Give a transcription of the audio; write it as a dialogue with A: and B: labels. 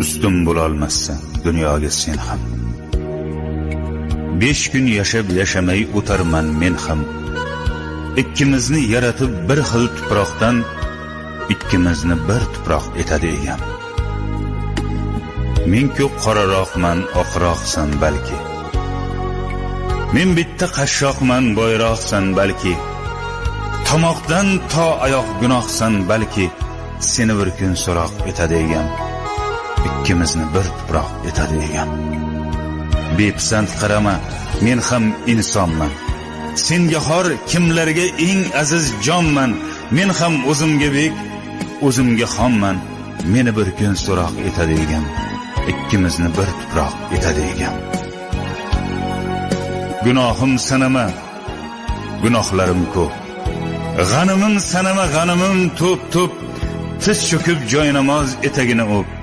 A: Üstün bo'lolmassan dunyoga sen ham. 5 kun yashab yashamay o'tarman men ham. Ikkimizni yaratib bir xil tuproqdan, ikkimizni bir tuproq etadi egam. Men ko'p qoraroqman, oqroqsan balki. Men bitta qashshoqman, boyroqsan balki. Tomoqdan to oyoq gunohsan balki. Seni bir kun so'roq etadi egam. Ikkimizni bir tuproq etadi egam. Bepisand qarama, men ham insonman. Senga xor kimlarga eng aziz jonman. Men ham o'zimga bek, o'zimga xonman. Meni bir kun so'roq etadi egam. Ikkimizni bir tuproq etadi egam. Gunohim sanama, gunohlarim ko'p. G'animim sanama, g'animim to'p-to'p. Tiz cho'kib joy namoz etagini o'p.